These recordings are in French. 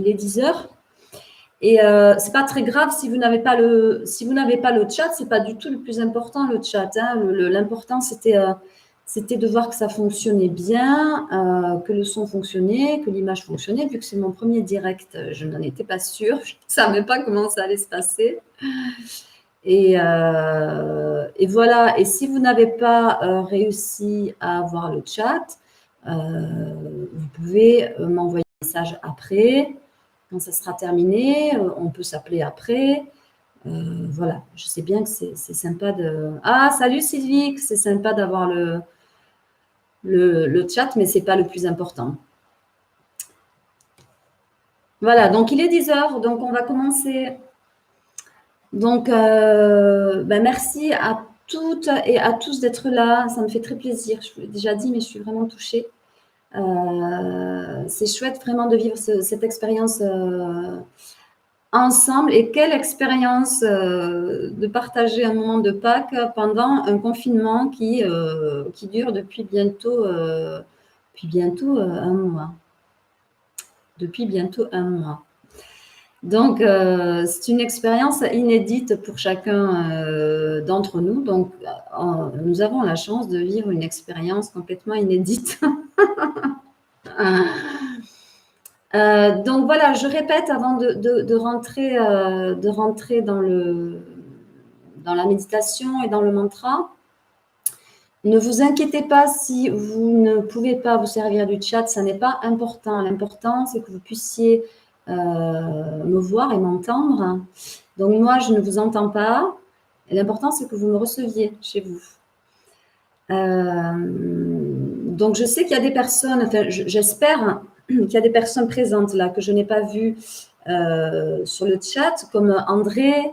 il est 10 heures. Et c'est pas très grave si vous n'avez pas le chat, c'est pas du tout le plus important le chat. Hein. L'important c'était de voir que ça fonctionnait bien, que le son fonctionnait, que l'image fonctionnait. Vu que c'est mon premier direct, je n'en étais pas sûre, je ne savais pas comment ça allait se passer. Et voilà. Et si vous n'avez pas réussi à voir le chat, vous pouvez m'envoyer un message après. Quand ça sera terminé, on peut s'appeler après. Voilà, je sais bien que c'est sympa de… Ah, salut Sylvie, c'est sympa d'avoir le chat, mais ce n'est pas le plus important. Voilà, donc il est 10 heures, donc on va commencer. Donc, merci à toutes et à tous d'être là. Ça me fait très plaisir. Je vous l'ai déjà dit, mais je suis vraiment touchée. C'est chouette vraiment de vivre cette expérience ensemble. Et quelle expérience de partager un moment de Pâques pendant un confinement qui dure depuis bientôt un mois. Depuis bientôt un mois. Donc, c'est une expérience inédite pour chacun d'entre nous. Donc, nous avons la chance de vivre une expérience complètement inédite. Donc voilà, je répète avant de rentrer dans la méditation et dans le mantra. Ne vous inquiétez pas si vous ne pouvez pas vous servir du chat, ça n'est pas important. L'important, c'est que vous puissiez me voir et m'entendre. Donc moi, je ne vous entends pas. L'important, c'est que vous me receviez chez vous. Donc je sais qu'il y a des personnes, enfin j'espère qu'il y a des personnes présentes là que je n'ai pas vues sur le chat, comme André,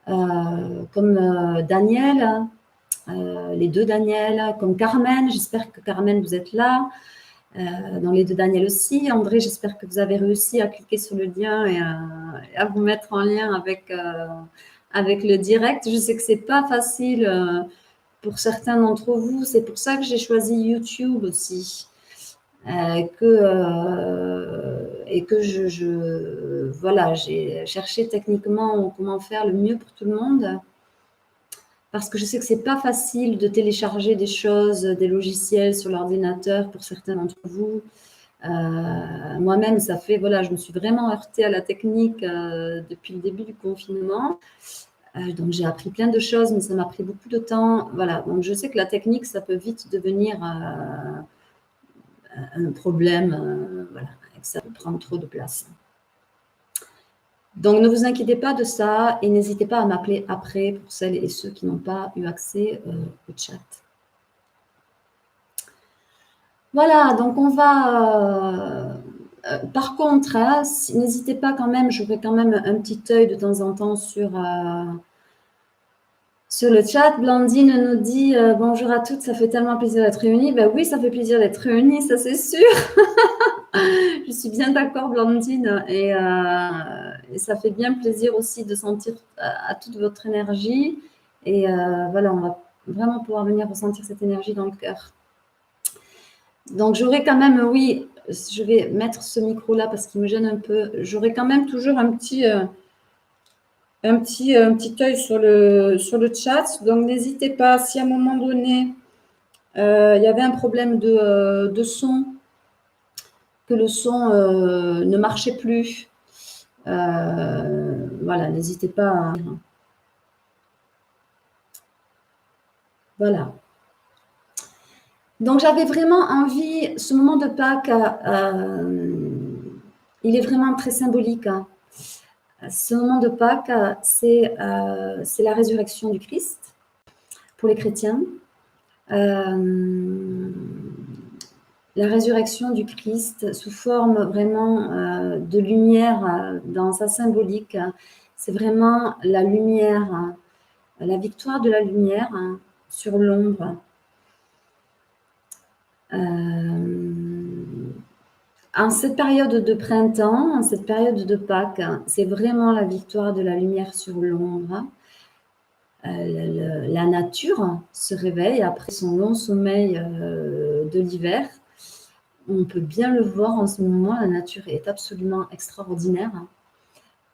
comme Daniel, les deux Daniel, comme Carmen. J'espère que Carmen, vous êtes là. Dans les deux Daniel aussi. André, j'espère que vous avez réussi à cliquer sur le lien et à vous mettre en lien avec le direct. Je sais que c'est pas facile pour certains d'entre vous. C'est pour ça que j'ai choisi YouTube aussi. Et que voilà, j'ai cherché techniquement comment faire le mieux pour tout le monde. Parce que je sais que c'est pas facile de télécharger des choses, des logiciels sur l'ordinateur pour certains d'entre vous. Moi-même, ça fait, voilà, je me suis vraiment heurtée à la technique depuis le début du confinement. Donc, j'ai appris plein de choses, mais ça m'a pris beaucoup de temps. Voilà, donc je sais que la technique, ça peut vite devenir un problème, voilà, et que ça peut prendre trop de place. Donc, ne vous inquiétez pas de ça et n'hésitez pas à m'appeler après pour celles et ceux qui n'ont pas eu accès au chat. Voilà, donc on va… par contre, hein, n'hésitez pas quand même, j'aurai quand même un petit œil de temps en temps sur le chat. Blandine nous dit bonjour à toutes, ça fait tellement plaisir d'être réunis. Ben oui, ça fait plaisir d'être réunis, ça c'est sûr. Je suis bien d'accord, Blandine, et ça fait bien plaisir aussi de sentir à toute votre énergie. Et voilà, on va vraiment pouvoir venir ressentir cette énergie dans le cœur. Donc, j'aurai quand même, oui, je vais mettre ce micro-là parce qu'il me gêne un peu. J'aurai quand même toujours un petit œil sur le chat. Donc, n'hésitez pas, si à un moment donné, il y avait un problème de son, que le son ne marchait plus, voilà, n'hésitez pas à… Voilà. Donc, j'avais vraiment envie, ce moment de Pâques, il est vraiment très symbolique. Hein. Ce moment de Pâques, c'est la résurrection du Christ pour les chrétiens. La résurrection du Christ sous forme vraiment de lumière dans sa symbolique. C'est vraiment la lumière, la victoire de la lumière sur l'ombre. En cette période de printemps, en cette période de Pâques, c'est vraiment la victoire de la lumière sur l'ombre. La nature se réveille après son long sommeil de l'hiver. On peut bien le voir en ce moment, la nature est absolument extraordinaire.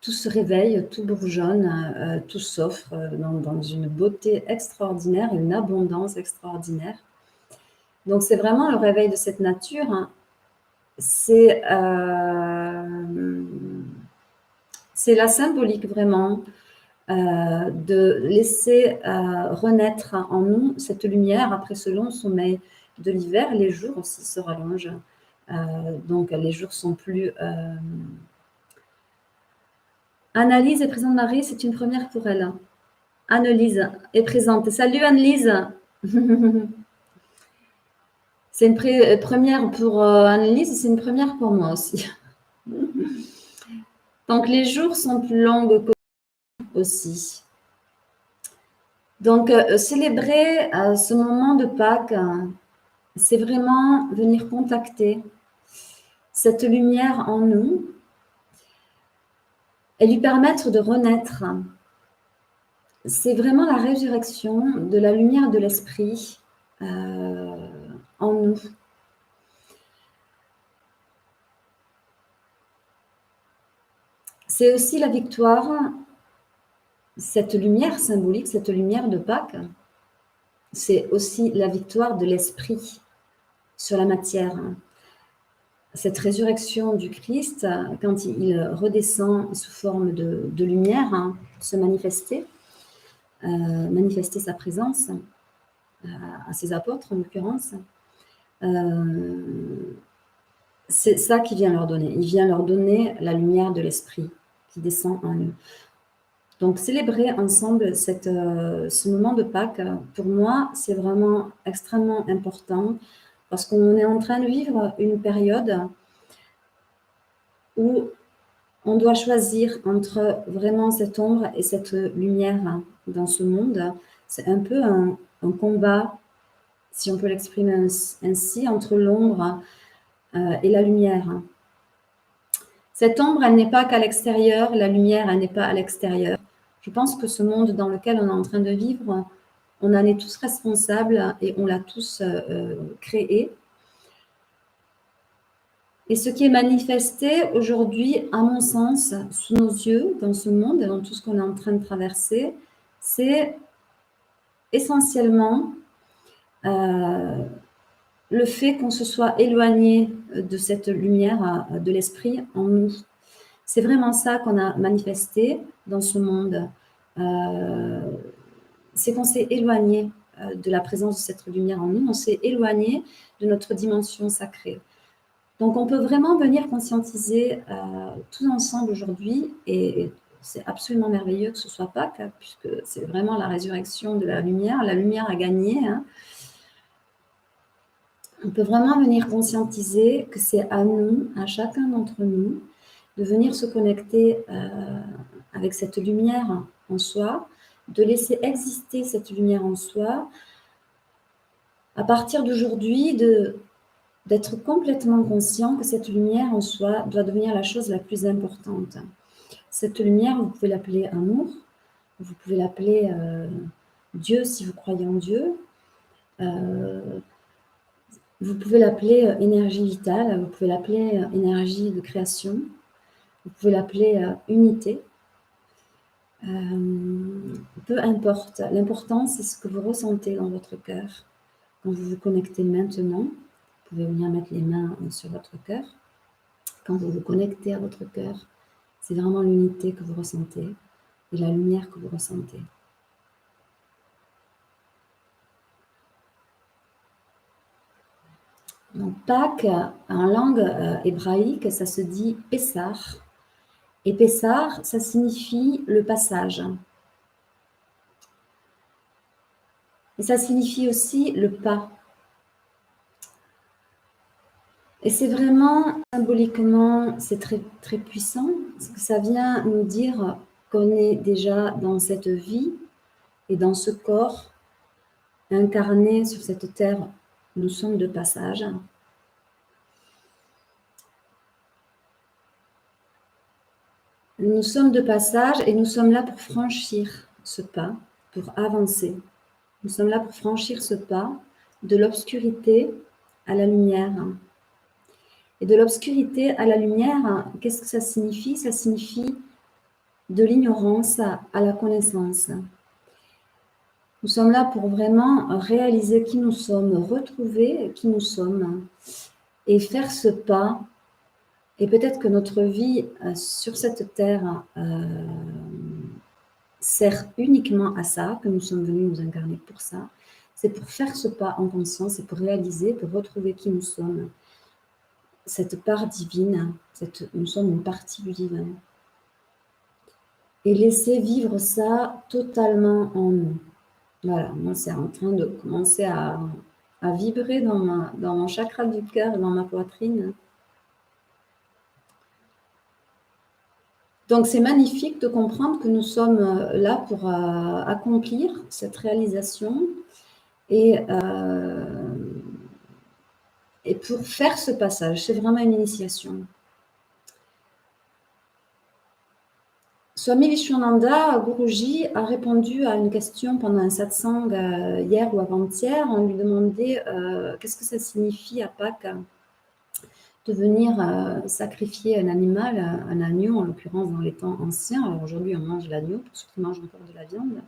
Tout se réveille, tout bourgeonne, tout s'offre dans une beauté extraordinaire et une abondance extraordinaire. Donc, c'est vraiment le réveil de cette nature. Hein. C'est la symbolique vraiment de laisser renaître en nous cette lumière après ce long sommeil de l'hiver. Les jours aussi se rallongent. Donc, les jours sont plus... Annelise est présente, Marie, c'est une première pour elle. Annelise est présente. Salut Annelise. C'est une première pour Annelise, c'est une première pour moi aussi. Donc, les jours sont plus longs aussi. Donc, célébrer ce moment de Pâques, c'est vraiment venir contacter cette lumière en nous et lui permettre de renaître. C'est vraiment la résurrection de la lumière de l'esprit en nous. C'est aussi la victoire, cette lumière symbolique, cette lumière de Pâques, c'est aussi la victoire de l'esprit sur la matière. Cette résurrection du Christ, quand il redescend sous forme de lumière, se manifester sa présence à ses apôtres en l'occurrence, c'est ça qu'il vient leur donner. Il vient leur donner la lumière de l'esprit qui descend en eux. Donc, célébrer ensemble ce moment de Pâques, pour moi, c'est vraiment extrêmement important parce qu'on est en train de vivre une période où on doit choisir entre vraiment cette ombre et cette lumière dans ce monde. C'est un peu un combat, si on peut l'exprimer ainsi, entre l'ombre et la lumière. Cette ombre, elle n'est pas qu'à l'extérieur, la lumière, elle n'est pas à l'extérieur. Je pense que ce monde dans lequel on est en train de vivre, on en est tous responsables et on l'a tous créé. Et ce qui est manifesté aujourd'hui, à mon sens, sous nos yeux, dans ce monde, dans tout ce qu'on est en train de traverser, c'est essentiellement le fait qu'on se soit éloigné de cette lumière de l'esprit en nous. C'est vraiment ça qu'on a manifesté dans ce monde. C'est qu'on s'est éloigné de la présence de cette lumière en nous, on s'est éloigné de notre dimension sacrée. Donc, on peut vraiment venir conscientiser tous ensemble aujourd'hui, et c'est absolument merveilleux que ce soit Pâques, puisque c'est vraiment la résurrection de la lumière. La lumière a gagné. Hein. On peut vraiment venir conscientiser que c'est à nous, à chacun d'entre nous, de venir se connecter avec cette lumière en soi, de laisser exister cette lumière en soi, à partir d'aujourd'hui, d'être complètement conscient que cette lumière en soi doit devenir la chose la plus importante. Cette lumière, vous pouvez l'appeler amour, vous pouvez l'appeler Dieu si vous croyez en Dieu, vous pouvez l'appeler énergie vitale, vous pouvez l'appeler énergie de création, vous pouvez l'appeler unité. Peu importe, l'important c'est ce que vous ressentez dans votre cœur. Quand vous vous connectez maintenant, vous pouvez venir mettre les mains sur votre cœur. Quand vous vous connectez à votre cœur, c'est vraiment l'unité que vous ressentez et la lumière que vous ressentez. Donc Pâques, en langue hébraïque, ça se dit Pessar. Et Pessar, ça signifie le passage. Et ça signifie aussi le pas. Et c'est vraiment, symboliquement, c'est très, très puissant, parce que ça vient nous dire qu'on est déjà dans cette vie et dans ce corps incarné sur cette terre. Nous sommes de passage. Nous sommes de passage et nous sommes là pour franchir ce pas, pour avancer. Nous sommes là pour franchir ce pas de l'obscurité à la lumière. Et de l'obscurité à la lumière, qu'est-ce que ça signifie? Ça signifie de l'ignorance à la connaissance. Nous sommes là pour vraiment réaliser qui nous sommes, retrouver qui nous sommes et faire ce pas. Et peut-être que notre vie sur cette terre sert uniquement à ça, que nous sommes venus nous incarner pour ça. C'est pour faire ce pas en conscience, c'est pour réaliser, pour retrouver qui nous sommes. Cette part divine, nous sommes une partie du divin. Et laisser vivre ça totalement en nous. Voilà, moi c'est en train de commencer à vibrer dans mon chakra du cœur, dans ma poitrine. Donc c'est magnifique de comprendre que nous sommes là pour accomplir cette réalisation et pour faire ce passage. C'est vraiment une initiation. Swami Vishwananda Guruji a répondu à une question pendant un satsang hier ou avant-hier. On lui demandait qu'est-ce que ça signifie à Pâques de venir sacrifier un animal, un agneau en l'occurrence dans les temps anciens. Alors aujourd'hui on mange l'agneau pour ceux qui mangent encore de la viande.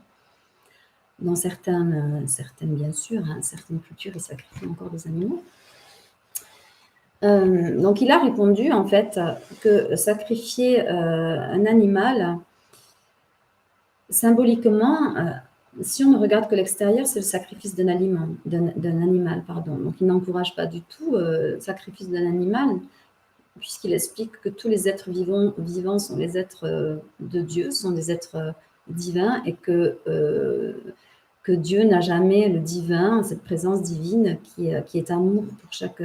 Dans certaines bien sûr, hein, certaines cultures ils sacrifient encore des animaux. Donc il a répondu en fait que sacrifier un animal, symboliquement, si on ne regarde que l'extérieur, c'est le sacrifice d'un animal, pardon. Donc il n'encourage pas du tout le sacrifice d'un animal, puisqu'il explique que tous les êtres vivants sont les êtres de Dieu, sont des êtres divins, et que Dieu n'a jamais le divin, cette présence divine qui est amour pour chaque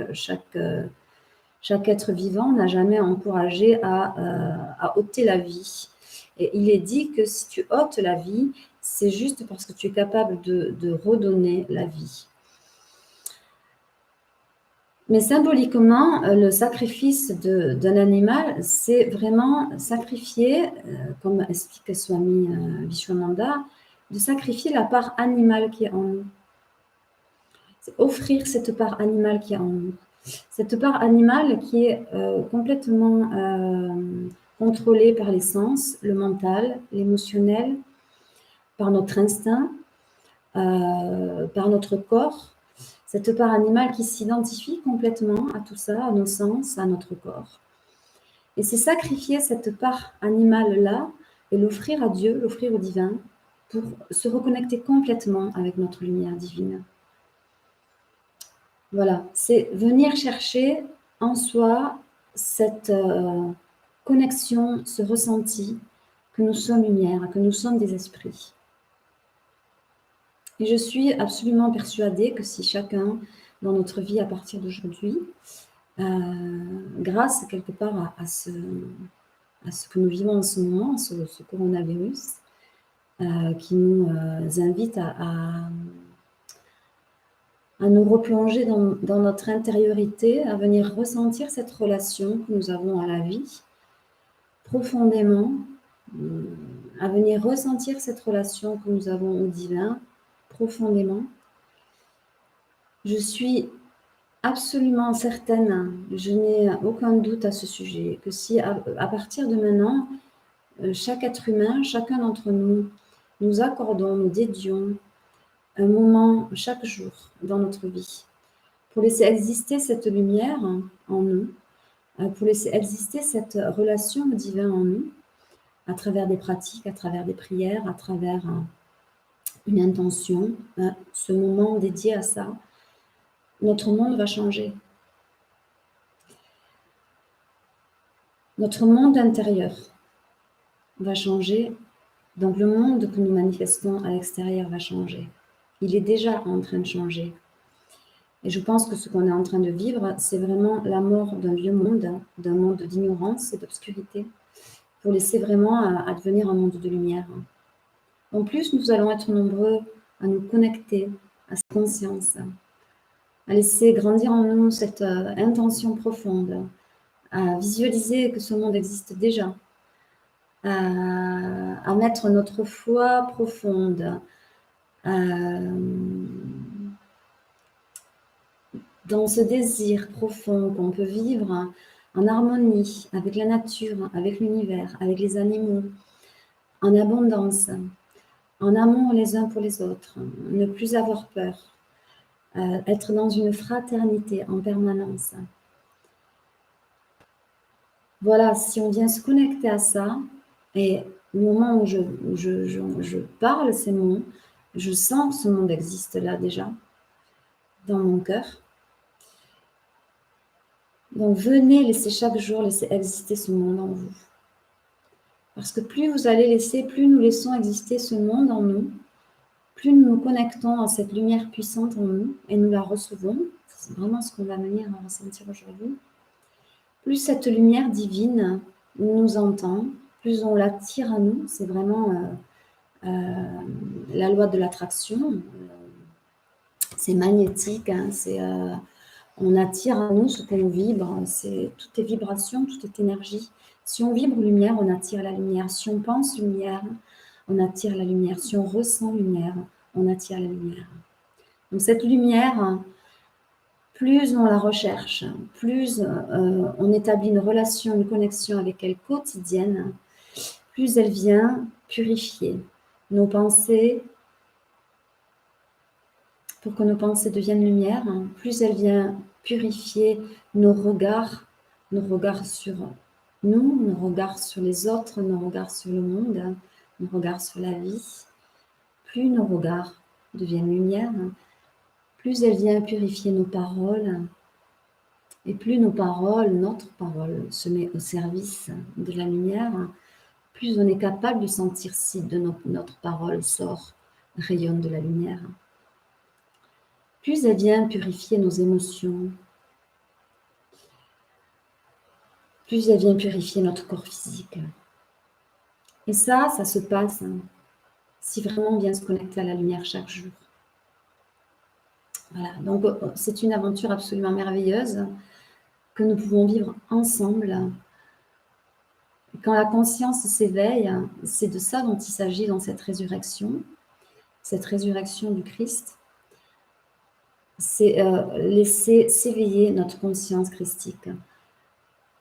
être vivant, n'a jamais encouragé à ôter la vie. Et il est dit que si tu ôtes la vie, c'est juste parce que tu es capable de redonner la vie. Mais symboliquement, le sacrifice d'un animal, c'est vraiment sacrifier, comme explique Swami Vishwananda, de sacrifier la part animale qui est en nous. C'est offrir cette part animale qui est en nous. Cette part animale qui est complètement contrôlée par les sens, le mental, l'émotionnel, par notre instinct, par notre corps. Cette part animale qui s'identifie complètement à tout ça, à nos sens, à notre corps. Et c'est sacrifier cette part animale-là et l'offrir à Dieu, l'offrir au divin, pour se reconnecter complètement avec notre lumière divine. Voilà, c'est venir chercher en soi cette connexion, ce ressenti que nous sommes lumière, que nous sommes des esprits. Et je suis absolument persuadée que si chacun, dans notre vie à partir d'aujourd'hui, grâce quelque part à ce que nous vivons en ce moment, ce coronavirus, qui nous invite à nous replonger dans notre intériorité, à venir ressentir cette relation que nous avons à la vie profondément, à venir ressentir cette relation que nous avons au divin profondément. Je suis absolument certaine, je n'ai aucun doute à ce sujet, que si à partir de maintenant, chaque être humain, chacun d'entre nous, nous accordons, nous dédions un moment chaque jour dans notre vie pour laisser exister cette lumière en nous, pour laisser exister cette relation au divin en nous, à travers des pratiques, à travers des prières, à travers une intention, ce moment dédié à ça, notre monde va changer. Notre monde intérieur va changer, donc le monde que nous manifestons à l'extérieur va changer. Il est déjà en train de changer. Et je pense que ce qu'on est en train de vivre, c'est vraiment la mort d'un vieux monde, d'un monde d'ignorance et d'obscurité, pour laisser vraiment advenir un monde de lumière. En plus, nous allons être nombreux à nous connecter à cette conscience, à laisser grandir en nous cette intention profonde, à visualiser que ce monde existe déjà, à mettre notre foi profonde, dans ce désir profond qu'on peut vivre en harmonie avec la nature, avec l'univers, avec les animaux, en abondance, en amour les uns pour les autres, ne plus avoir peur, être dans une fraternité en permanence. Voilà, si on vient se connecter à ça, et au moment où je parle ces mots, je sens que ce monde existe là déjà, dans mon cœur. Donc venez laisser chaque jour, laisser exister ce monde en vous. Parce que plus vous allez laisser, plus nous laissons exister ce monde en nous, plus nous nous connectons à cette lumière puissante en nous et nous la recevons, c'est vraiment ce qu'on va venir à ressentir aujourd'hui, plus cette lumière divine nous entend, plus on l'attire à nous, c'est vraiment la loi de l'attraction, c'est magnétique, hein, on attire à nous ce qu'on vibre, tout est vibration, tout est énergie. Si on vibre lumière, on attire la lumière. Si on pense lumière, on attire la lumière. Si on ressent lumière, on attire la lumière. Donc cette lumière, plus on la recherche, plus on établit une relation, une connexion avec elle quotidienne, plus elle vient purifier nos pensées, pour que nos pensées deviennent lumière, plus elle vient purifier nos regards sur nous, nos regards sur les autres, nos regards sur le monde, nos regards sur la vie. Plus nos regards deviennent lumière, plus elle vient purifier nos paroles, et plus nos paroles, notre parole se met au service de la lumière, plus on est capable de sentir si de notre parole sort, rayonne de la lumière. Plus elle vient purifier nos émotions, plus elle vient purifier notre corps physique. Et ça se passe si vraiment on vient se connecter à la lumière chaque jour. Voilà, donc c'est une aventure absolument merveilleuse que nous pouvons vivre ensemble. Quand la conscience s'éveille, c'est de ça dont il s'agit dans cette résurrection du Christ. C'est laisser s'éveiller notre conscience christique.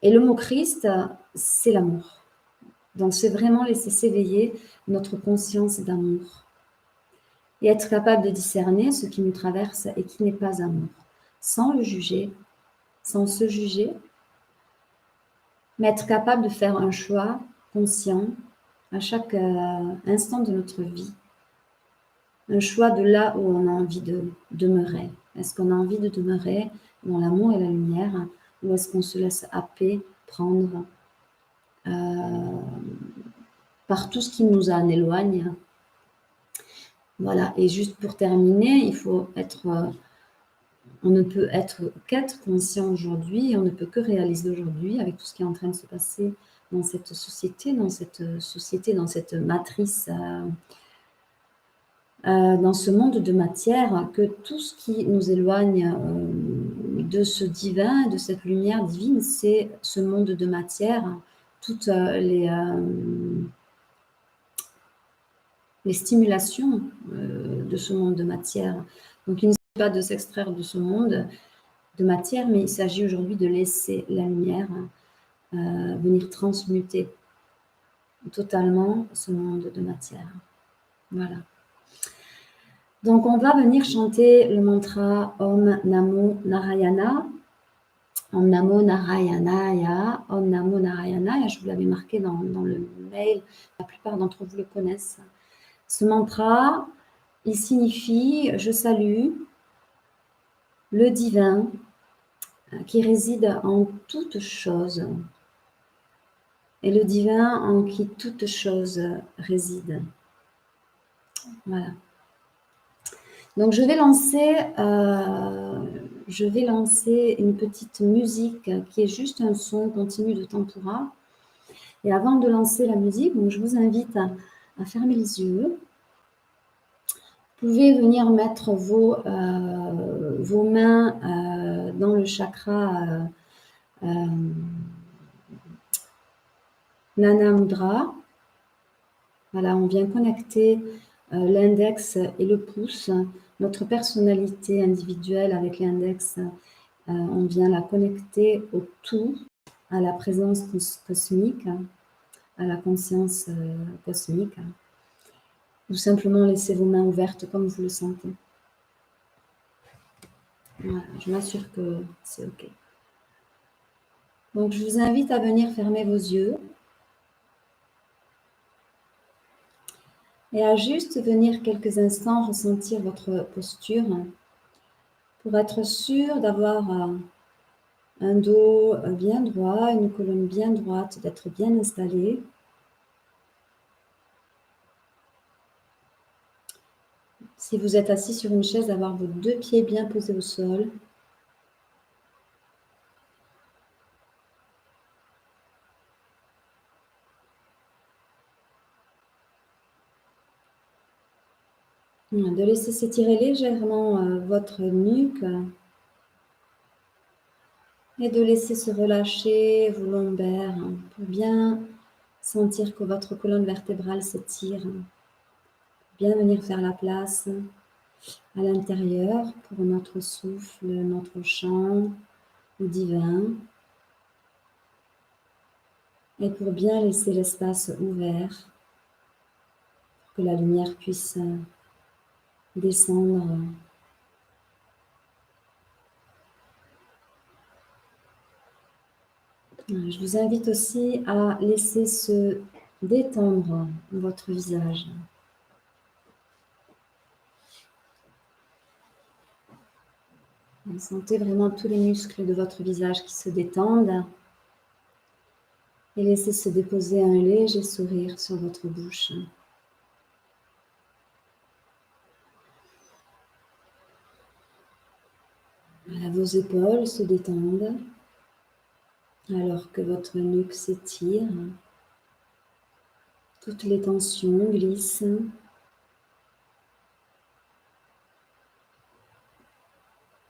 Et le mot Christ, c'est l'amour. Donc, c'est vraiment laisser s'éveiller notre conscience d'amour. Et être capable de discerner ce qui nous traverse et qui n'est pas amour. Sans le juger, sans se juger, mais être capable de faire un choix conscient à chaque instant de notre vie. Un choix de là où on a envie de demeurer. Est-ce qu'on a envie de demeurer dans l'amour et la lumière, ou est-ce qu'on se laisse happer, prendre par tout ce qui nous en éloigne? Voilà, et juste pour terminer, il faut être, on ne peut être qu'être conscient aujourd'hui, on ne peut que réaliser aujourd'hui avec tout ce qui est en train de se passer dans cette société, dans cette matrice, dans ce monde de matière, que tout ce qui nous éloigne de ce divin, de cette lumière divine, c'est ce monde de matière, toutes les stimulations de ce monde de matière. Donc, il ne s'agit pas de s'extraire de ce monde de matière, mais il s'agit aujourd'hui de laisser la lumière venir transmuter totalement ce monde de matière. Voilà. Donc, on va venir chanter le mantra Om Namo Narayana. Om Namo Narayanaya, Om Namo Narayanaya. Je vous l'avais marqué dans le mail, la plupart d'entre vous le connaissent. Ce mantra, il signifie « Je salue le divin qui réside en toute chose et le divin en qui toute chose réside. » Voilà. Donc, je vais lancer une petite musique qui est juste un son continu de tempura. Et avant de lancer la musique, donc je vous invite à fermer les yeux. Vous pouvez venir mettre vos mains dans le chakra Nana Mudra. Voilà, on vient connecter l'index et le pouce, notre personnalité individuelle avec l'index On vient la connecter au tout, à la présence cosmique, à la conscience cosmique. Ou simplement laissez vos mains ouvertes comme vous le sentez. Voilà, je m'assure que c'est OK. Donc, je vous invite à venir fermer vos yeux et à juste venir quelques instants ressentir votre posture pour être sûr d'avoir un dos bien droit, une colonne bien droite, d'être bien installé. Si vous êtes assis sur une chaise, d'avoir vos 2 pieds bien posés au sol. De laisser s'étirer légèrement votre nuque et de laisser se relâcher vos lombaires pour bien sentir que votre colonne vertébrale s'étire. Bien venir faire la place à l'intérieur pour notre souffle, notre chant, le divin. Et pour bien laisser l'espace ouvert, pour que la lumière puisse descendre. Je vous invite aussi à laisser se détendre votre visage. Vous sentez vraiment tous les muscles de votre visage qui se détendent et laissez se déposer un léger sourire sur votre bouche. Voilà, vos épaules se détendent alors que votre nuque s'étire. Toutes les tensions glissent.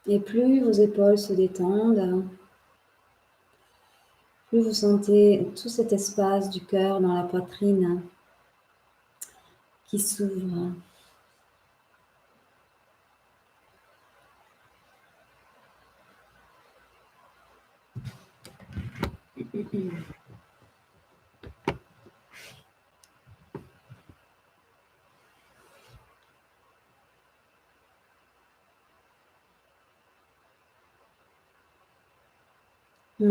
Et plus vos épaules se détendent, plus vous sentez tout cet espace du cœur dans la poitrine qui s'ouvre.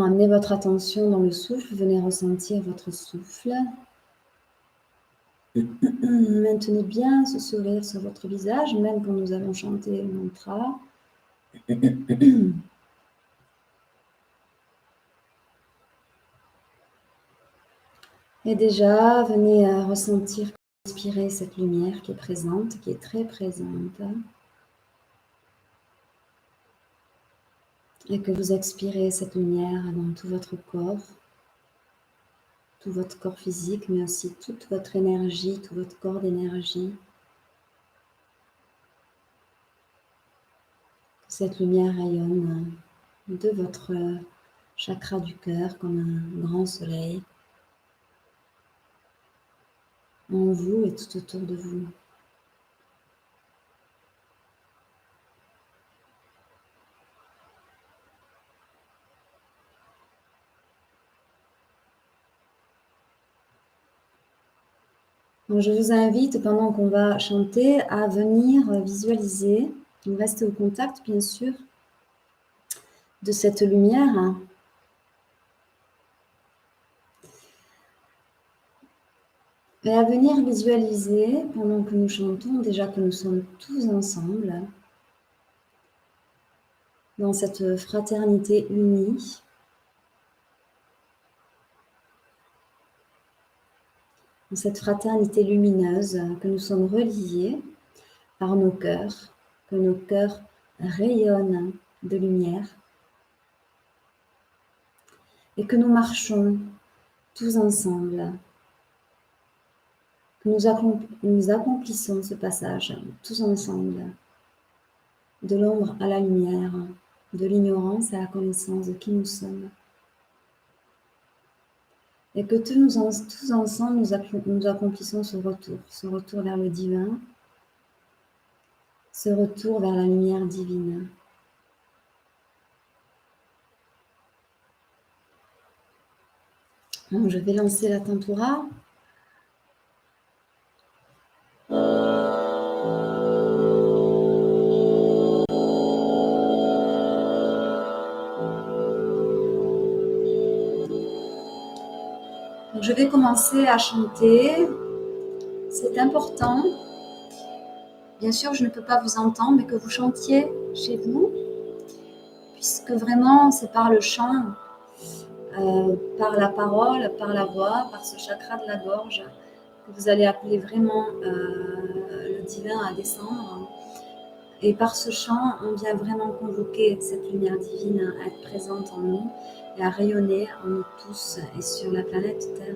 Amenez votre attention dans le souffle, venez ressentir votre souffle. Maintenez bien ce sourire sur votre visage, même quand nous allons chanter le mantra. Et déjà, venez ressentir, respirer cette lumière qui est présente, qui est très présente. Et que vous expirez cette lumière dans tout votre corps physique, mais aussi toute votre énergie, tout votre corps d'énergie. Cette lumière rayonne de votre chakra du cœur comme un grand soleil en vous et tout autour de vous. Donc, je vous invite, pendant qu'on va chanter, à venir visualiser, rester au contact bien sûr, de cette lumière. Et à venir visualiser, pendant que nous chantons, déjà que nous sommes tous ensemble, dans cette fraternité unie, dans cette fraternité lumineuse, que nous sommes reliés par nos cœurs, que nos cœurs rayonnent de lumière, et que nous marchons tous ensemble, que nous accomplissons ce passage tous ensemble, de l'ombre à la lumière, de l'ignorance à la connaissance de qui nous sommes. Et que tous ensemble, nous accomplissons ce retour vers le divin, ce retour vers la lumière divine. Donc, je vais lancer la tempura. Donc, je vais commencer à chanter. C'est important. Bien sûr, je ne peux pas vous entendre, mais que vous chantiez chez vous, puisque vraiment, c'est par le chant, par la parole, par la voix, par ce chakra de la gorge, que vous allez appeler vraiment le divin à descendre. Et par ce chant, on vient vraiment convoquer cette lumière divine à être présente en nous et à rayonner en nous tous et sur la planète Terre.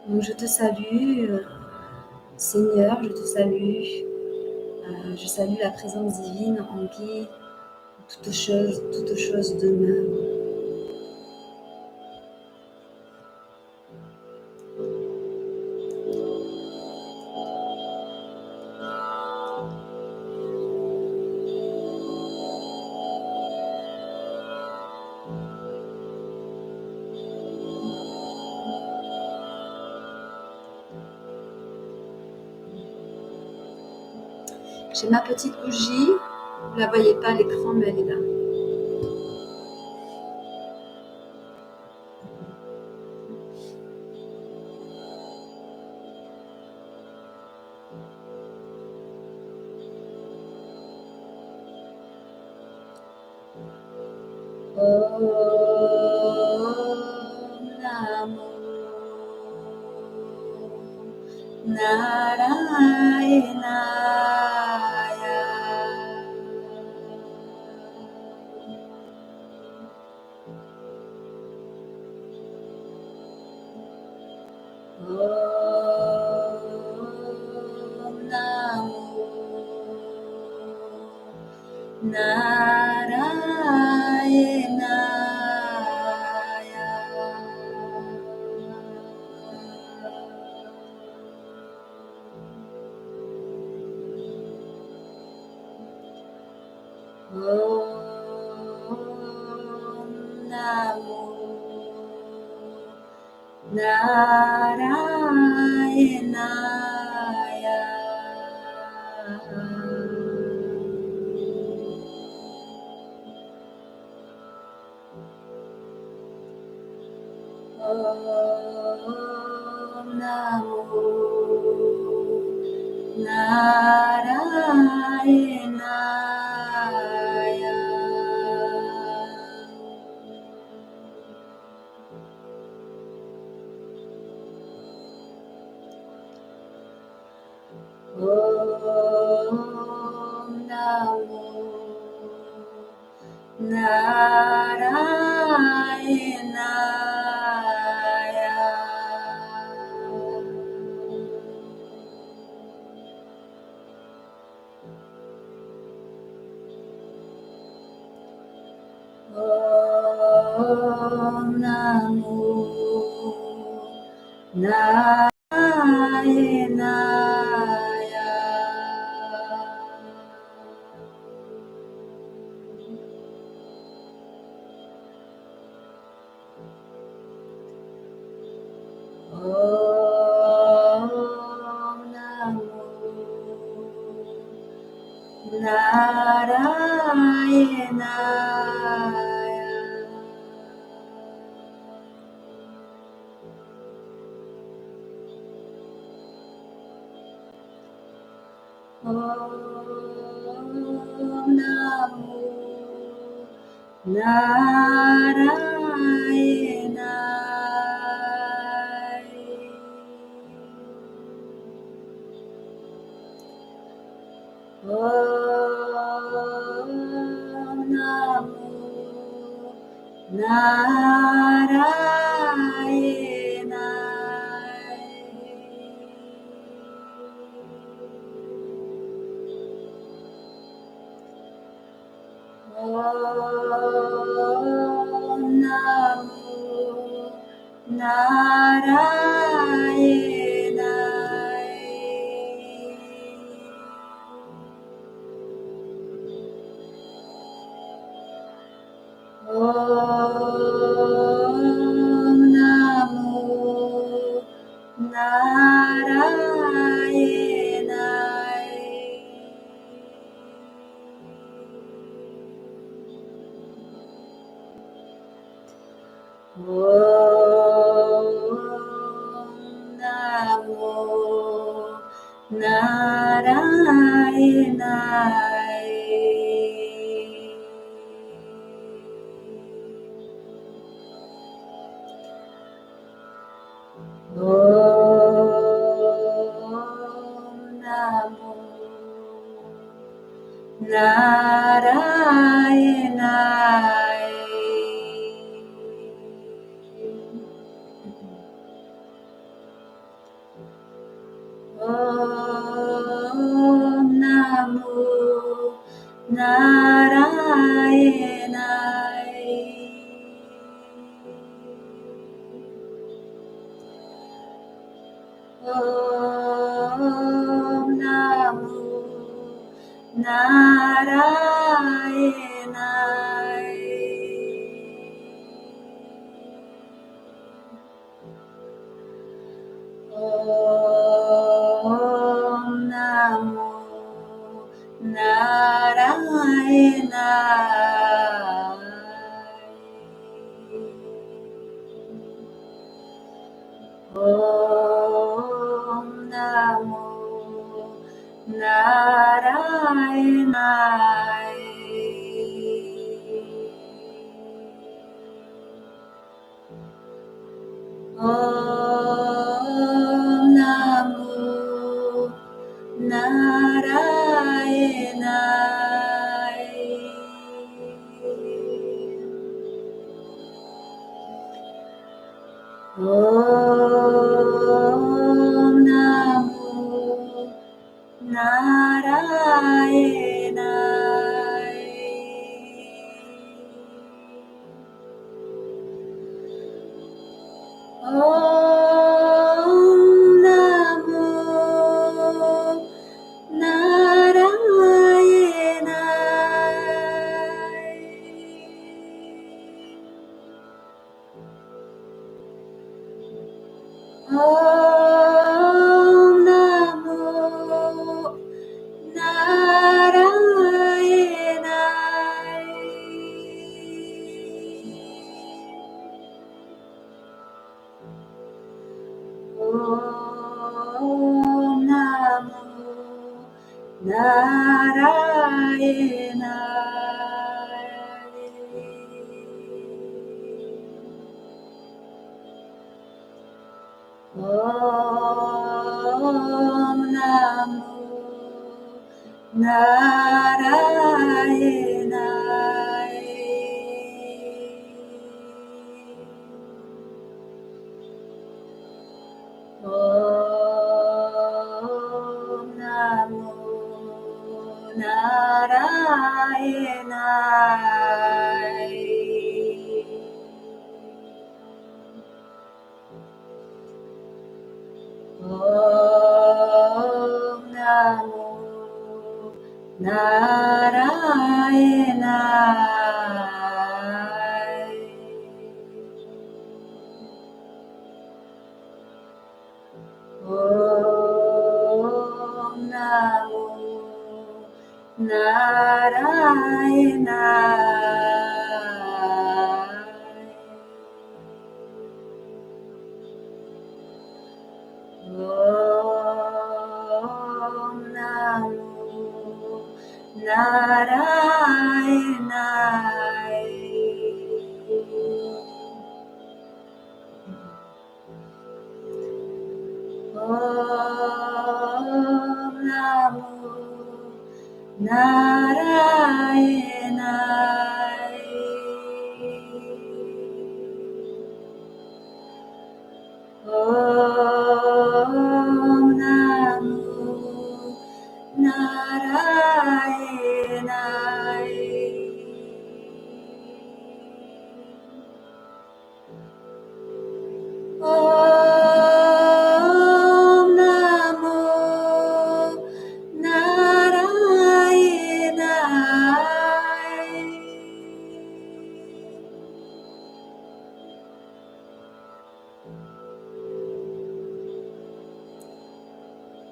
Donc je te salue, Seigneur, je te salue. Je salue la présence divine en qui toute chose demeure. J'ai ma petite bougie, vous ne la voyez pas à l'écran, mais elle est là. Om Namo Narayanaya. Om Namo Narayanaya. Om Namo Narayanaya. Om Namo Narayanaya. Om Namo Narayanaya. Om Namo Narayanaya. Om Namo Narayanaya. Om Namo Narayanaya. Om Namo Narayanaya. Om Namo Narayanaya. Om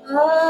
Om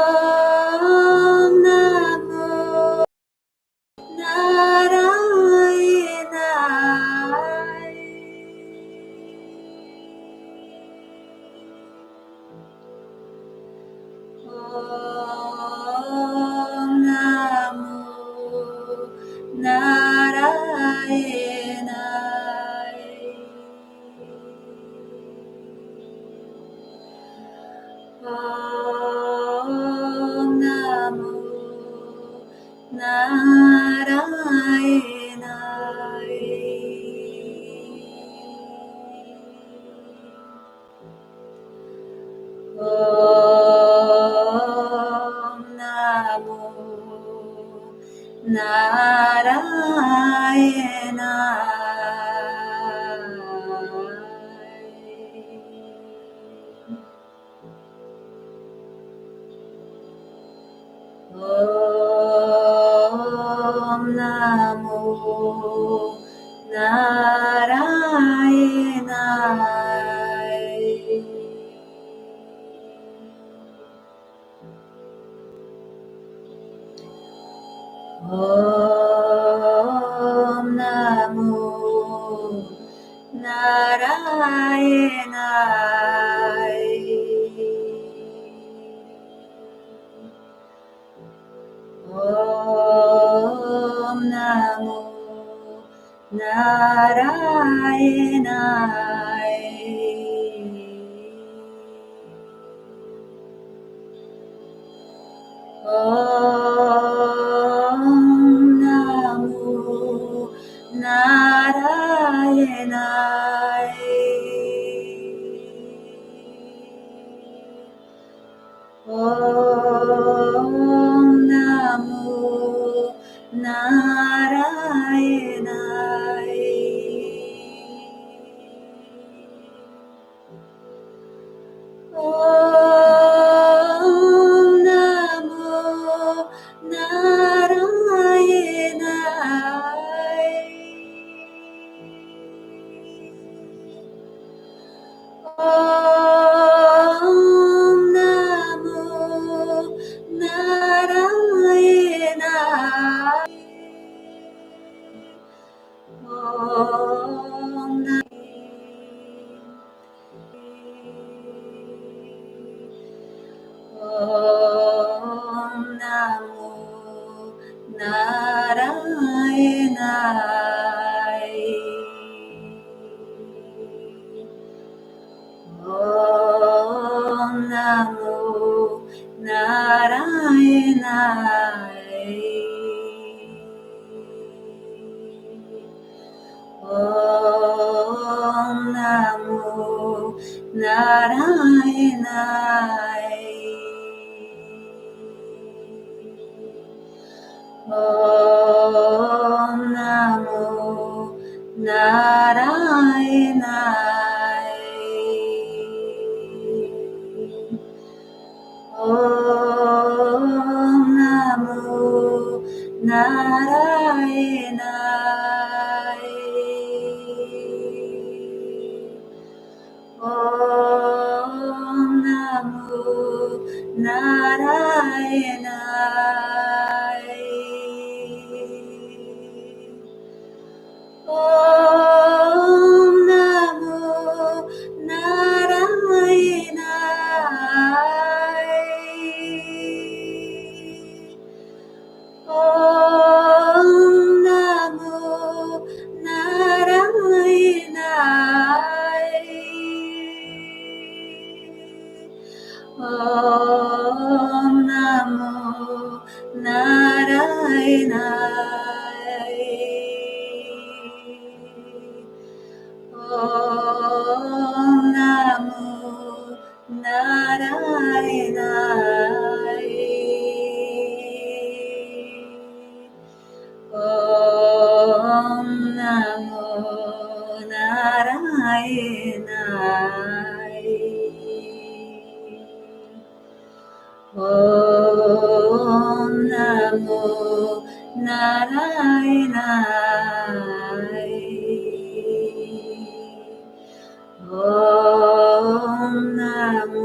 Namo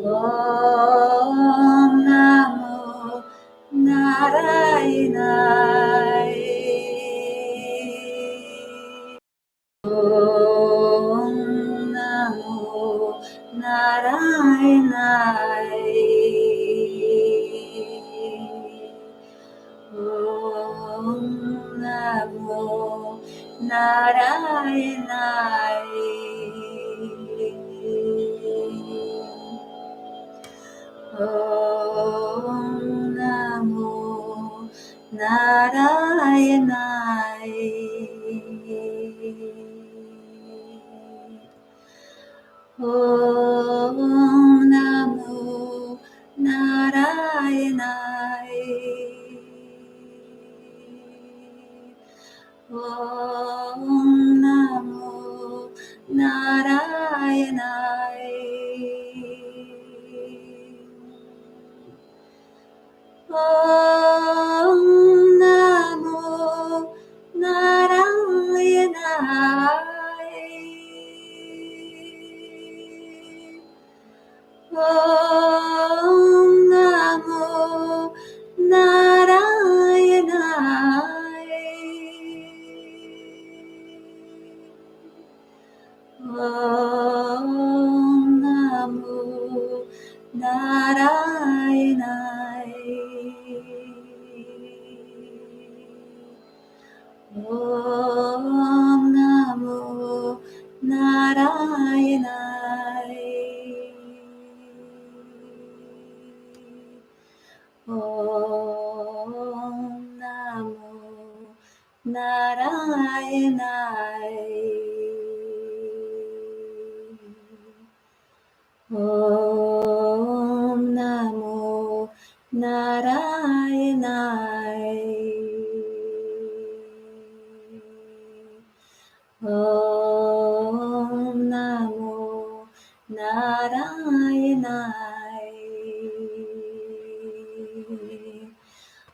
Om Namo Narayanaye. Om Namo Narayanaye. Om Namo Narayanaye. Om Namo Narayanaye. Om Namo Narayanaye. Om Namo Narayanaye. Om Namo Narayanaye. Om Namo Narayanaye. Om Namo Narayanaye. Om Namo Narayanaye. Om Namo Narayanaye. Om Namo Narayanaye. Om Namo Narayanaye.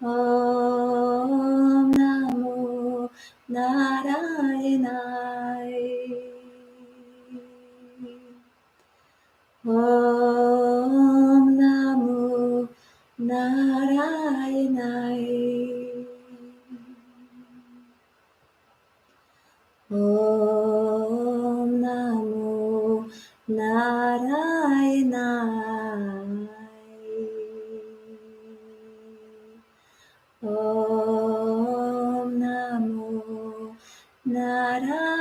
Om Namo Narayanaye. Om Namo Narayanaye. Om Namo Narayanaye. Om Namo Narayanaye.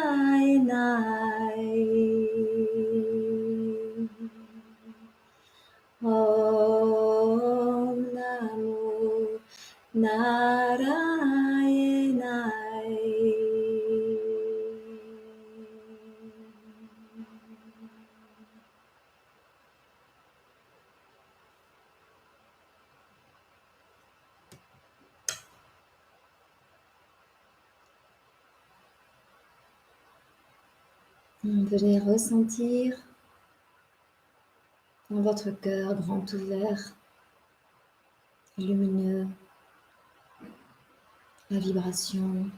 Om Namo Narayanaye. Venez ressentir dans votre cœur grand ouvert, lumineux, la vibration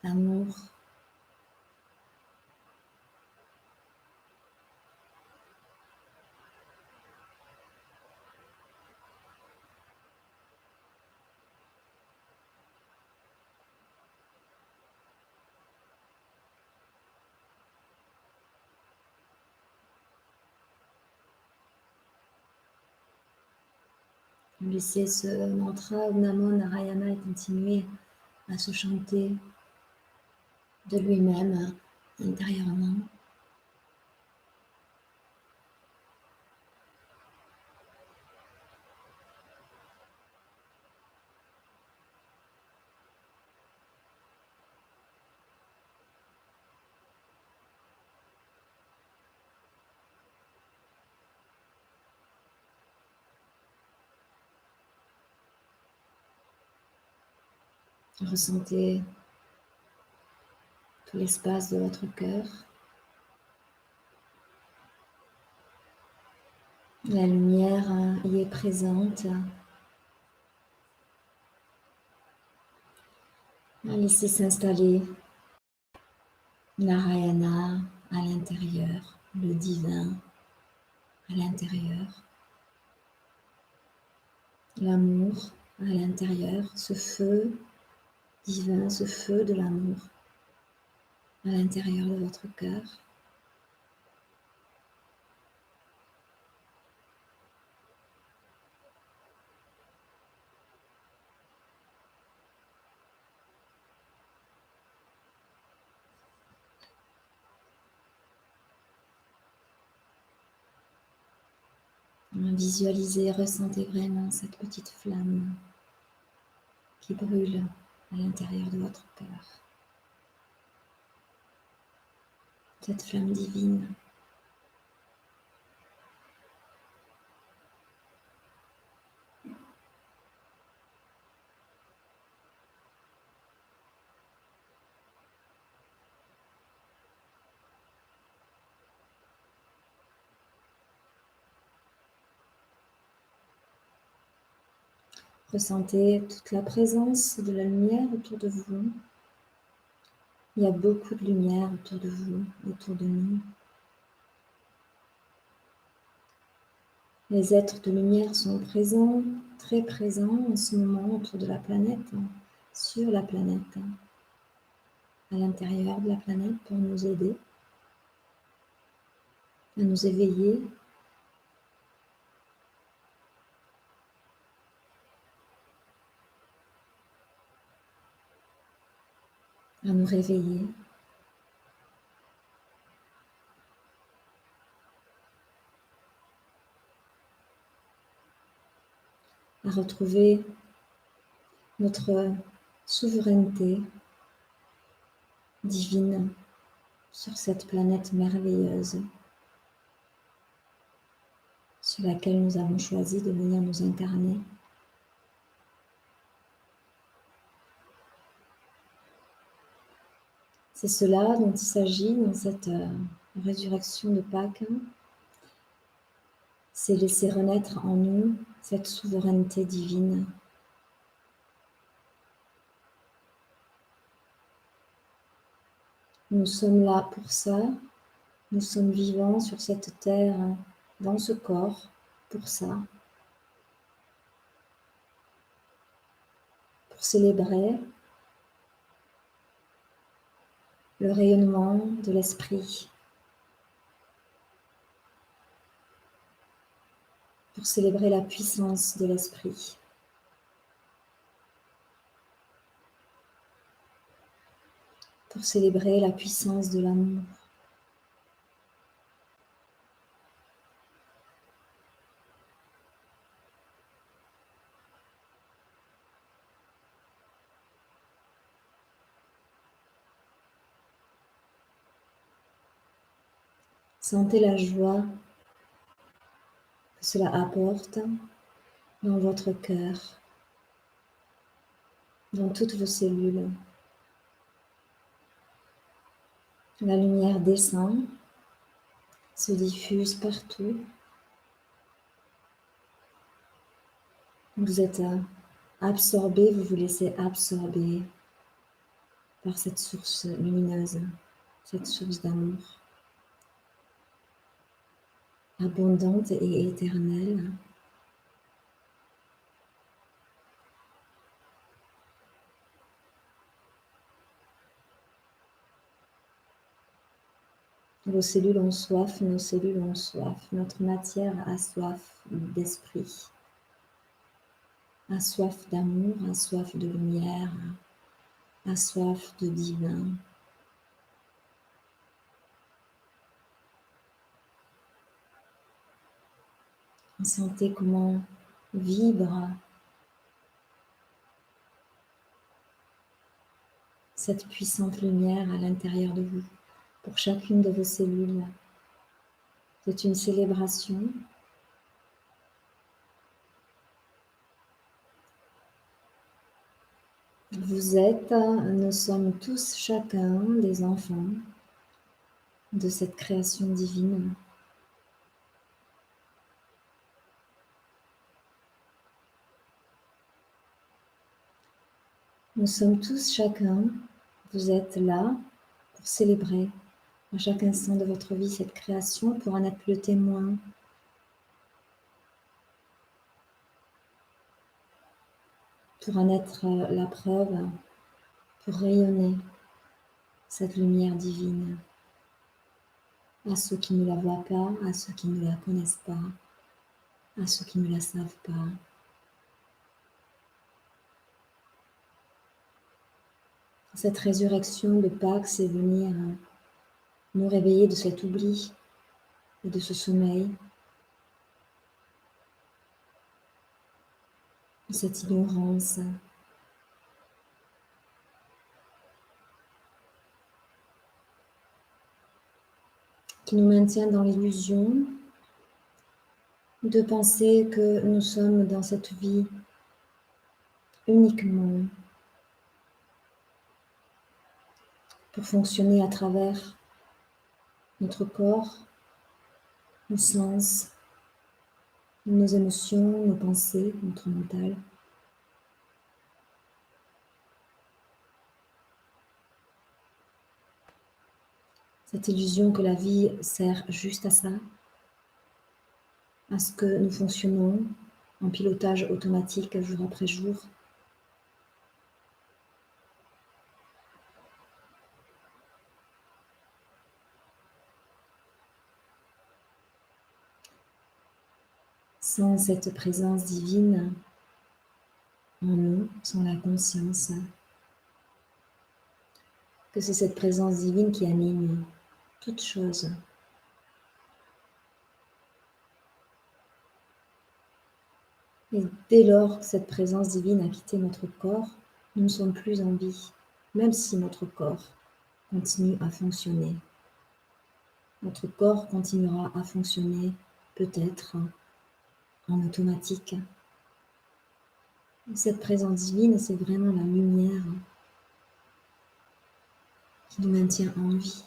d'amour. Laissez ce mantra Om Namo Narayana continuer à se chanter de lui-même intérieurement. Ressentez tout l'espace de votre cœur. La lumière y est présente. Laissez s'installer Narayana à l'intérieur le divin à l'intérieur, l'amour à l'intérieur, ce feu divin, ce feu de l'amour à l'intérieur de votre cœur. Visualisez, ressentez vraiment cette petite flamme qui brûle à l'intérieur de votre cœur. Cette flamme divine. Ressentez toute la présence de la lumière autour de vous. Il y a beaucoup de lumière autour de vous, autour de nous. Les êtres de lumière sont présents, très présents en ce moment autour de la planète, sur la planète, à l'intérieur de la planète pour nous aider, à nous éveiller, à nous réveiller. À retrouver notre souveraineté divine sur cette planète merveilleuse sur laquelle nous avons choisi de venir nous incarner. C'est cela dont il s'agit dans cette résurrection de Pâques. C'est laisser renaître en nous cette souveraineté divine. Nous sommes là pour ça. Nous sommes vivants sur cette terre, dans ce corps, pour ça. Pour célébrer le rayonnement de l'esprit. Pour célébrer la puissance de l'esprit. Pour célébrer la puissance de l'amour. Sentez la joie que cela apporte dans votre cœur, dans toutes vos cellules. La lumière descend, se diffuse partout. Vous êtes absorbé, vous vous laissez absorber par cette source lumineuse, cette source d'amour, abondante et éternelle. Vos cellules ont soif, nos cellules ont soif, notre matière a soif d'esprit, a soif d'amour, a soif de lumière, a soif de divin. Sentez comment vibre cette puissante lumière à l'intérieur de vous, pour chacune de vos cellules. C'est une célébration. Vous êtes, nous sommes tous chacun des enfants de cette création divine. Nous sommes tous chacun, vous êtes là pour célébrer à chaque instant de votre vie, cette création, pour en être le témoin. Pour en être la preuve, pour rayonner cette lumière divine à ceux qui ne la voient pas, à ceux qui ne la connaissent pas, à ceux qui ne la savent pas. Cette résurrection de Pâques, c'est venir nous réveiller de cet oubli et de ce sommeil, de cette ignorance, qui nous maintient dans l'illusion de penser que nous sommes dans cette vie uniquement pour fonctionner à travers notre corps, nos sens, nos émotions, nos pensées, notre mental. Cette illusion que la vie sert juste à ça, à ce que nous fonctionnons en pilotage automatique jour après jour. Sans cette présence divine en nous, sans la conscience que c'est cette présence divine qui anime toute chose. Et dès lors que cette présence divine a quitté notre corps, nous ne sommes plus en vie, même si notre corps continue à fonctionner. Notre corps continuera à fonctionner peut-être en automatique. Cette présence divine, c'est vraiment la lumière qui nous maintient en vie.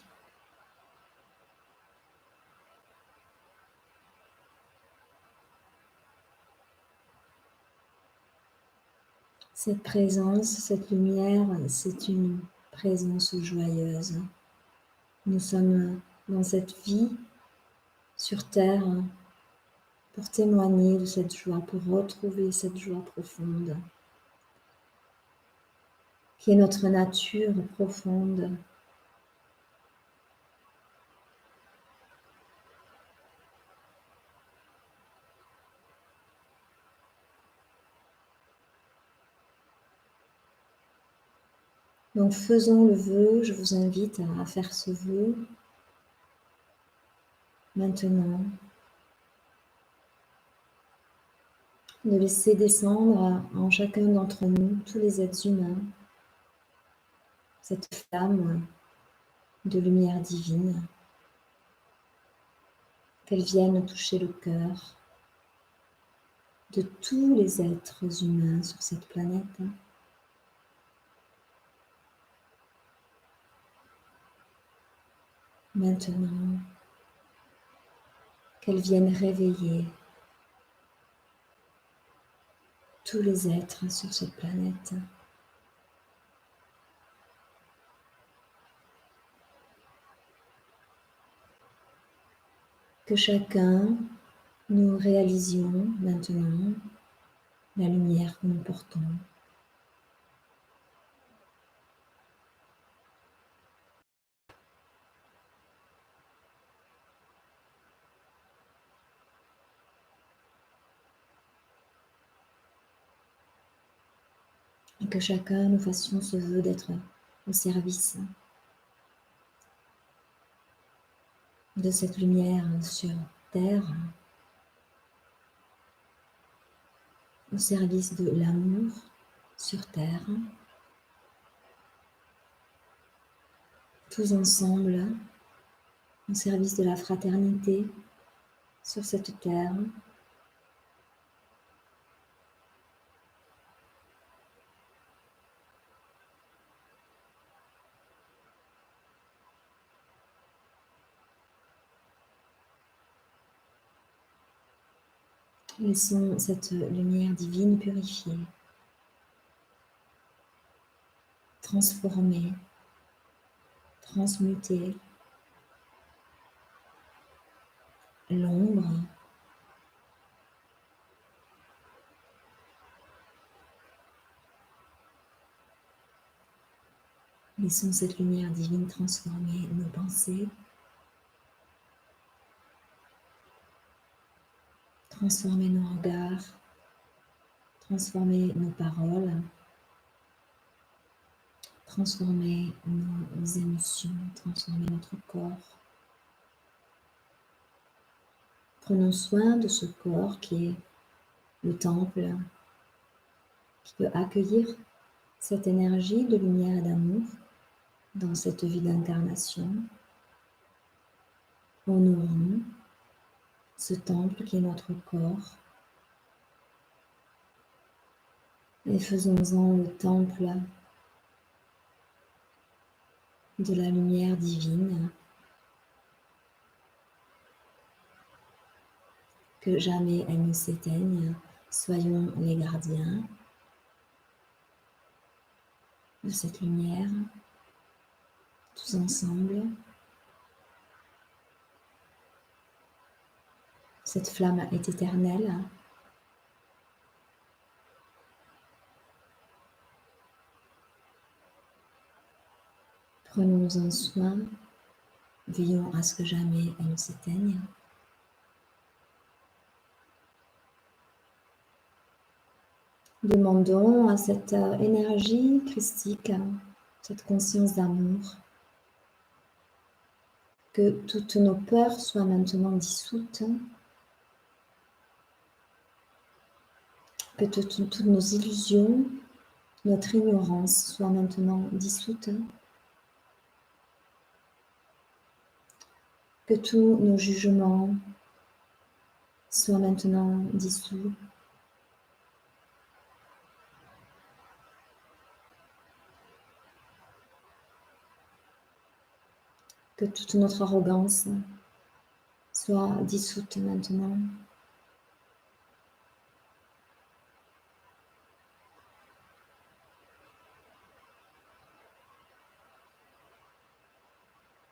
Cette présence, cette lumière, c'est une présence joyeuse. Nous sommes dans cette vie sur Terre pour témoigner de cette joie, pour retrouver cette joie profonde, qui est notre nature profonde. Donc faisons le vœu, je vous invite à faire ce vœu maintenant, de laisser descendre en chacun d'entre nous, tous les êtres humains, cette flamme de lumière divine, qu'elle vienne toucher le cœur de tous les êtres humains sur cette planète. Maintenant, qu'elle vienne réveiller tous les êtres sur cette planète. Que chacun, nous réalisions maintenant la lumière que nous portons. Et que chacun nous fassions ce vœu d'être au service de cette lumière sur Terre, au service de l'amour sur Terre, tous ensemble, au service de la fraternité sur cette Terre. Laissons cette lumière divine purifier, transformer, transmuter l'ombre. Laissons cette lumière divine transformer nos pensées, transformer nos regards, transformer nos paroles, transformer nos émotions, transformer notre corps. Prenons soin de ce corps qui est le temple, qui peut accueillir cette énergie de lumière et d'amour dans cette vie d'incarnation. Honorons ce temple qui est notre corps et faisons-en le temple de la lumière divine, que jamais elle ne s'éteigne. Soyons les gardiens de cette lumière, tous ensemble. Cette flamme est éternelle. Prenons-en soin, veillons à ce que jamais elle ne s'éteigne. Demandons à cette énergie christique, cette conscience d'amour, que toutes nos peurs soient maintenant dissoutes, que toutes nos illusions, notre ignorance soient maintenant dissoutes, que tous nos jugements soient maintenant dissous, que toute notre arrogance soit dissoute maintenant.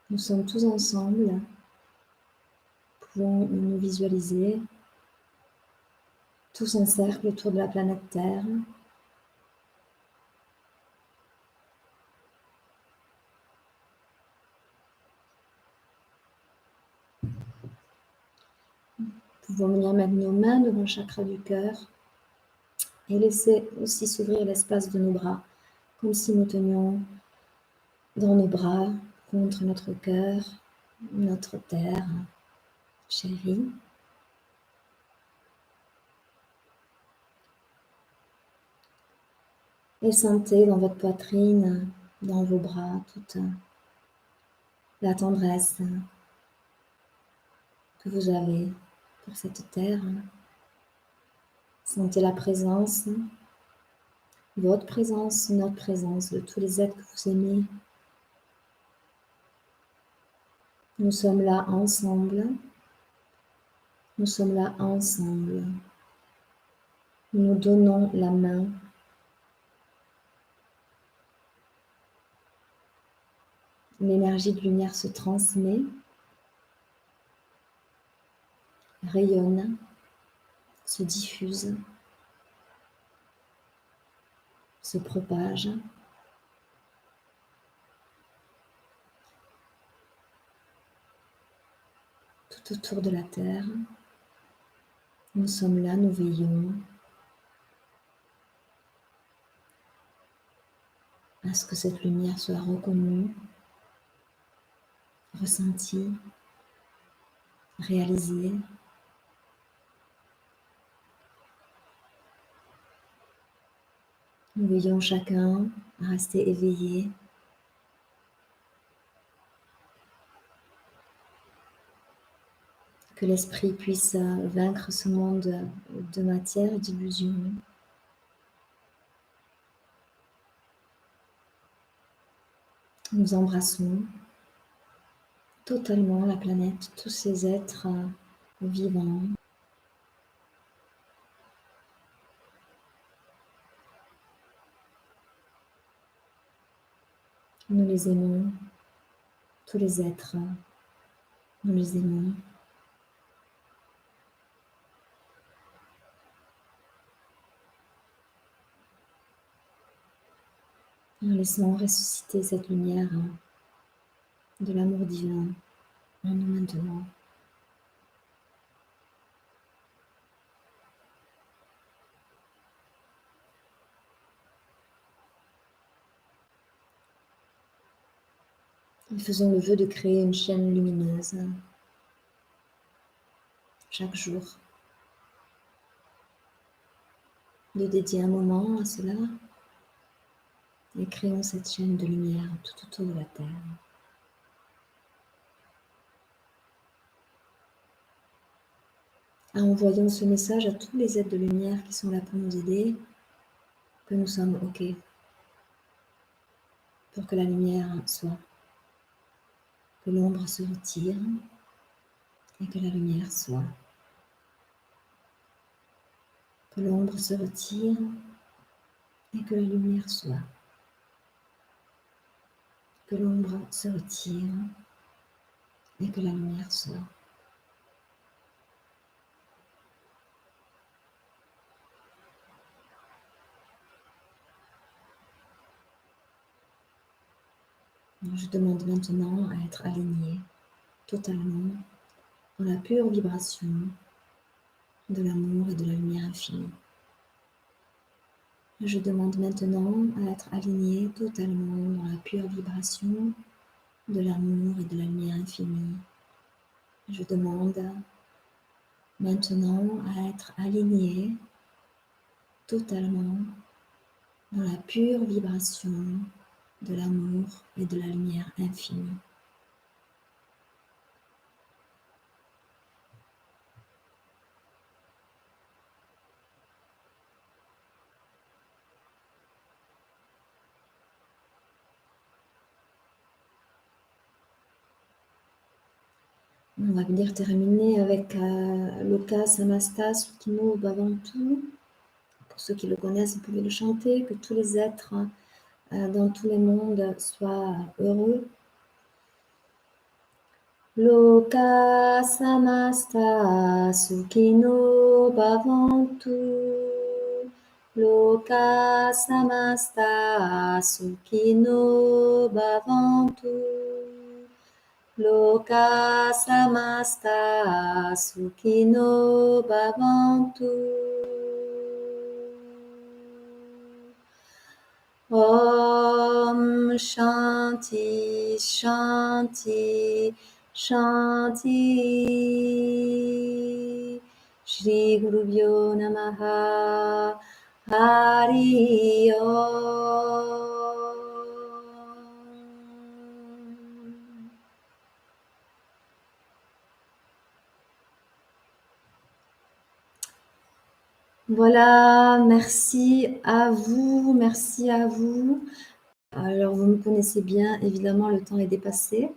Nous sommes tous ensemble, pouvons nous visualiser tous en cercle autour de la planète Terre. Nous pouvons venir mettre nos mains devant le chakra du cœur et laisser aussi s'ouvrir l'espace de nos bras, comme si nous tenions dans nos bras contre notre cœur, notre terre chérie. Et sentez dans votre poitrine, dans vos bras, toute la tendresse que vous avez pour cette terre. Sentez la présence, votre présence, notre présence, de tous les êtres que vous aimez. Nous sommes là ensemble. Nous sommes là ensemble. Nous nous donnons la main. L'énergie de lumière se transmet, rayonne, se diffuse, se propage. Tout autour de la Terre. Nous sommes là, nous veillons à ce que cette lumière soit reconnue, ressentie, réalisée. Nous veillons chacun à rester éveillé. Que l'esprit puisse vaincre ce monde de matière et d'illusion. Nous embrassons totalement la planète, tous ces êtres vivants. Nous les aimons, tous les êtres, nous les aimons. Laissons ressusciter cette lumière de l'amour divin en nous maintenant. Nous faisons le vœu de créer une chaîne lumineuse chaque jour, de dédier un moment à cela et créons cette chaîne de lumière tout autour de la Terre. Envoyons ce message à tous les êtres de lumière qui sont là pour nous aider, que nous sommes OK pour que la lumière soit, que l'ombre se retire et que la lumière soit, que l'ombre se retire et que la lumière soit, que l'ombre se retire et que la lumière soit. Je demande maintenant à être aligné totalement dans la pure vibration de l'amour et de la lumière infinie. Je demande maintenant à être aligné totalement dans la pure vibration de l'amour et de la lumière infinie. Je demande maintenant à être aligné totalement dans la pure vibration de l'amour et de la lumière infinie. On va venir terminer avec Loka Samasta Sukhino Bhavantu. Pour ceux qui le connaissent, vous pouvez le chanter, que tous les êtres dans tous les mondes soient heureux. Loka Samasta Sukhino Bhavantu. Loka Samasta Sukhino Bhavantu. Loka Samasta Sukhino Bhavantu. Om Shanti Shanti Shanti. Shri Gurubhyo Namaha. Hari Om. Voilà, merci à vous, merci à vous. Alors, vous me connaissez bien, évidemment, le temps est dépassé.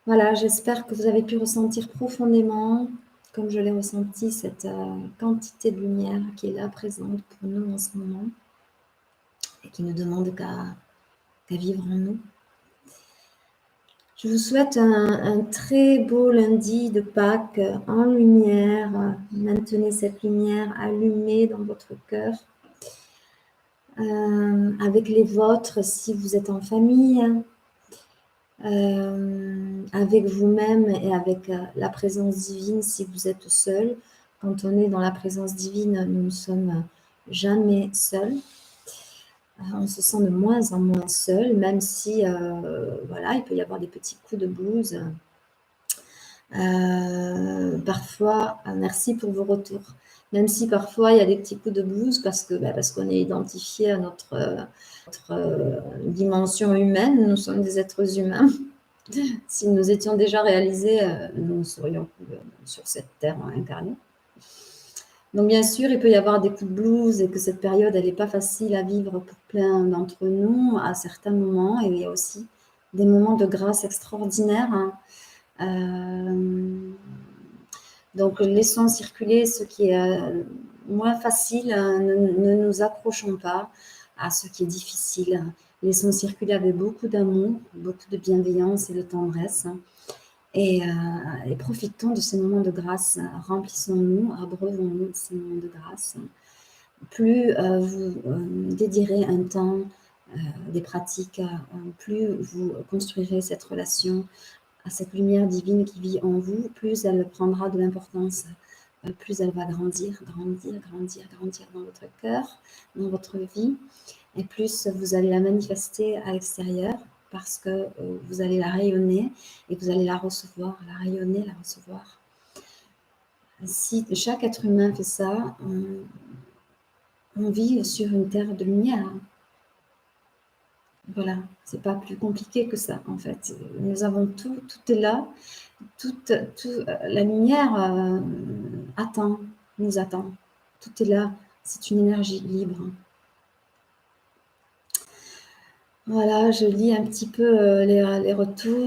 Voilà, j'espère que vous avez pu ressentir profondément, comme je l'ai ressenti, cette quantité de lumière qui est là présente pour nous en ce moment et qui ne demande qu'à vivre en nous. Je vous souhaite un très beau lundi de Pâques en lumière. Maintenez cette lumière allumée dans votre cœur. Avec les vôtres si vous êtes en famille, avec vous-même et avec la présence divine si vous êtes seul. Quand on est dans la présence divine, nous ne sommes jamais seuls. On se sent de moins en moins seul, même si voilà, il peut y avoir des petits coups de blues. Parfois, merci pour vos retours. Même si parfois il y a des petits coups de blues parce qu'on est identifié à notre dimension humaine, nous sommes des êtres humains. Si nous étions déjà réalisés, nous ne serions plus sur cette terre incarnée. Donc bien sûr, il peut y avoir des coups de blues et que cette période, elle n'est pas facile à vivre pour plein d'entre nous à certains moments. Et il y a aussi des moments de grâce extraordinaires. Donc laissons circuler ce qui est moins facile, ne nous accrochons pas à ce qui est difficile. Laissons circuler avec beaucoup d'amour, beaucoup de bienveillance et de tendresse. Et profitons de ces moments de grâce, remplissons-nous, abreuvons-nous de ces moments de grâce plus vous dédierez un temps, des pratiques, plus vous construirez cette relation à cette lumière divine qui vit en vous, plus elle prendra de l'importance, plus elle va grandir, grandir, grandir, grandir dans votre cœur, dans votre vie, et plus vous allez la manifester à l'extérieur parce que vous allez la rayonner et vous allez la recevoir, la rayonner, la recevoir. Si chaque être humain fait ça, on vit sur une terre de lumière. Voilà, c'est pas plus compliqué que ça en fait. Nous avons tout, tout est là, la lumière attend, nous attend. Tout est là, c'est une énergie libre. Voilà, je lis un petit peu les retours.